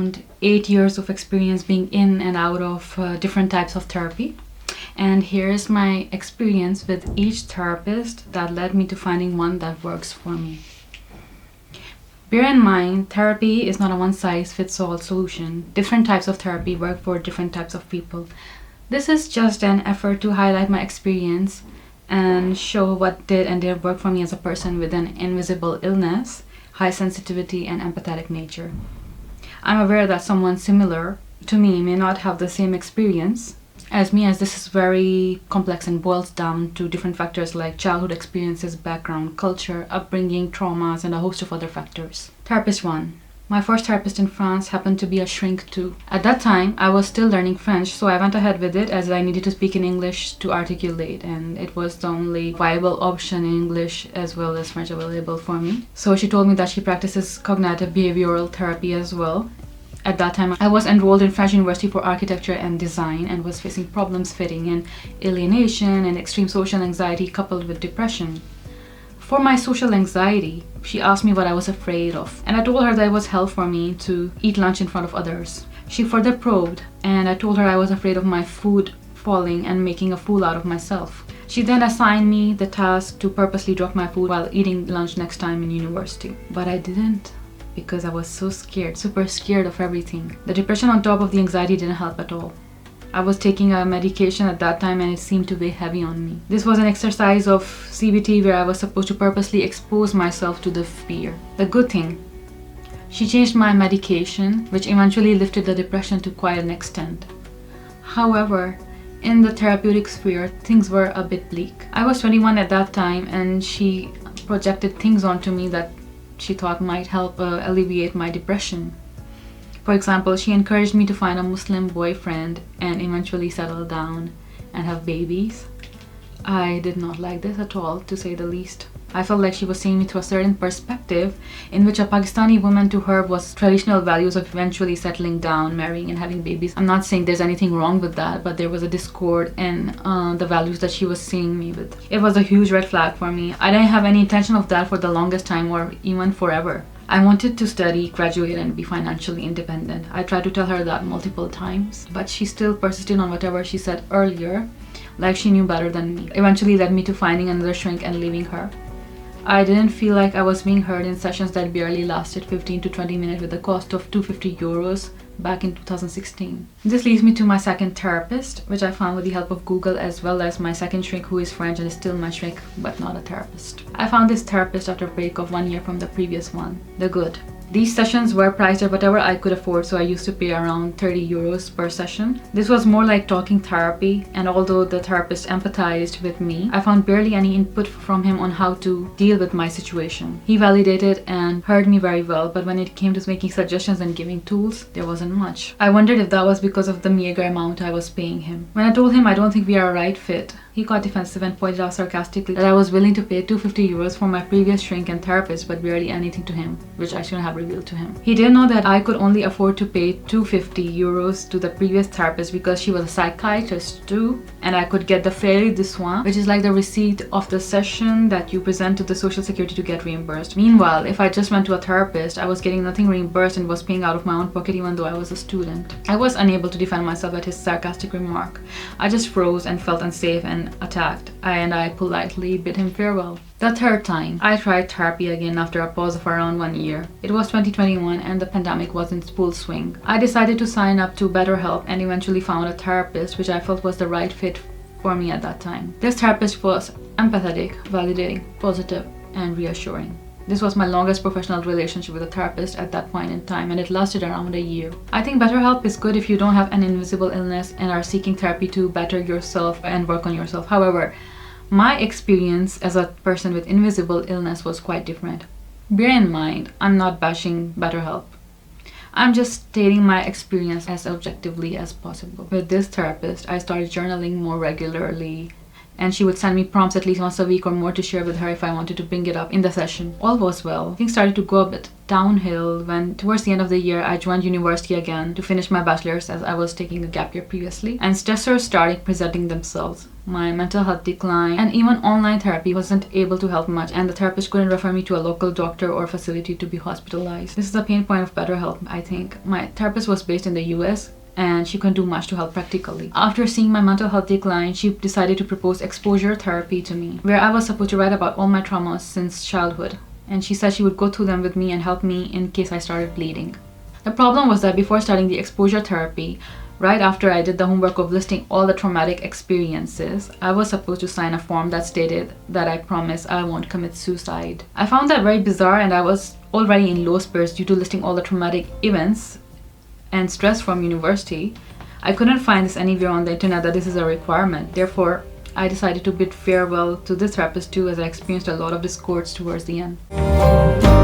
around 8 years of experience being in and out of different types of therapy. And here's my experience with each therapist that led me to finding one that works for me. Bear in mind, therapy is not a one-size-fits-all solution. Different types of therapy work for different types of people. This is just an effort to highlight my experience and show what did and didn't work for me as a person with an invisible illness, high sensitivity, and empathetic nature. I'm aware that someone similar to me may not have the same experience as me, as this is very complex and boils down to different factors like childhood experiences, background, culture, upbringing, traumas, and a host of other factors. Therapist 1. My first therapist in France happened to be a shrink too. At that time, I was still learning French, so I went ahead with it as I needed to speak in English to articulate, and it was the only viable option in English as well as French available for me. So she told me that she practices cognitive behavioral therapy as well. At that time, I was enrolled in French University for Architecture and Design and was facing problems fitting in, alienation, and extreme social anxiety coupled with depression. For my social anxiety, she asked me what I was afraid of, and I told her that it was hell for me to eat lunch in front of others. She further probed, and I told her I was afraid of my food falling and making a fool out of myself. She then assigned me the task to purposely drop my food while eating lunch next time in university. But I didn't, because I was so scared, super scared of everything. The depression on top of the anxiety didn't help at all. I was taking a medication at that time and it seemed to weigh heavy on me. This was an exercise of CBT where I was supposed to purposely expose myself to the fear. The good thing, she changed my medication, which eventually lifted the depression to quite an extent. However, in the therapeutic sphere, things were a bit bleak. I was 21 at that time and she projected things onto me that she thought might help alleviate my depression. For example, she encouraged me to find a Muslim boyfriend and eventually settle down and have babies. I did not like this at all, to say the least. I felt like she was seeing me through a certain perspective in which a Pakistani woman to her was traditional values of eventually settling down, marrying and having babies. I'm not saying there's anything wrong with that, but there was a discord in the values that she was seeing me with. It was a huge red flag for me. I didn't have any intention of that for the longest time or even forever. I wanted to study, graduate, and be financially independent. I tried to tell her that multiple times, but she still persisted on whatever she said earlier, like she knew better than me. Eventually led me to finding another shrink and leaving her. I didn't feel like I was being heard in sessions that barely lasted 15 to 20 minutes with the cost of 250 euros back in 2016. This leads me to my second therapist, which I found with the help of Google, as well as my second shrink who is French and is still my shrink but not a therapist. I found this therapist after a break of 1 year from the previous one. The good. These sessions were priced at whatever I could afford, so I used to pay around 30 euros per session. This was more like talking therapy, and although the therapist empathized with me, I found barely any input from him on how to deal with my situation. He validated and heard me very well, but when it came to making suggestions and giving tools, there wasn't much. I wondered if that was because of the meager amount I was paying him. When I told him I don't think we are a right fit, he got defensive and pointed out sarcastically that I was willing to pay 250 euros for my previous shrink and therapist, but barely anything to him, which I shouldn't have revealed to him. He didn't know that I could only afford to pay 250 euros to the previous therapist because she was a psychiatrist too, and I could get the feuille de soins, which is like the receipt of the session that you present to the social security to get reimbursed. Meanwhile, if I just went to a therapist, I was getting nothing reimbursed and was paying out of my own pocket even though I was a student. I was unable to defend myself at his sarcastic remark. I just froze and felt unsafe and attacked, and I politely bid him farewell. The third time, I tried therapy again after a pause of around 1 year. It was 2021 and the pandemic was in full swing. I decided to sign up to BetterHelp and eventually found a therapist which I felt was the right fit for me at that time. This therapist was empathetic, validating, positive, and reassuring. This was my longest professional relationship with a therapist at that point in time, and it lasted around a year. I think BetterHelp is good if you don't have an invisible illness and are seeking therapy to better yourself and work on yourself. However, my experience as a person with invisible illness was quite different. Bear in mind, I'm not bashing BetterHelp. I'm just stating my experience as objectively as possible. With this therapist, I started journaling more regularly, and she would send me prompts at least once a week or more to share with her if I wanted to bring it up in the session. All was well. Things started to go a bit downhill when towards the end of the year I joined university again to finish my bachelor's, as I was taking a gap year previously, and stressors started presenting themselves. My mental health declined, and even online therapy wasn't able to help much, and the therapist couldn't refer me to a local doctor or facility to be hospitalized. This is the pain point of BetterHelp, I think. My therapist was based in the US, and she couldn't do much to help practically. After seeing my mental health decline, she decided to propose exposure therapy to me, where I was supposed to write about all my traumas since childhood, and she said she would go through them with me and help me in case I started bleeding. The problem was that before starting the exposure therapy, right after I did the homework of listing all the traumatic experiences, I was supposed to sign a form that stated that I promise I won't commit suicide. I found that very bizarre, and I was already in low spirits due to listing all the traumatic events and stress from university. I couldn't find this anywhere on the internet that this is a requirement. Therefore, I decided to bid farewell to this therapist too, as I experienced a lot of discords towards the end.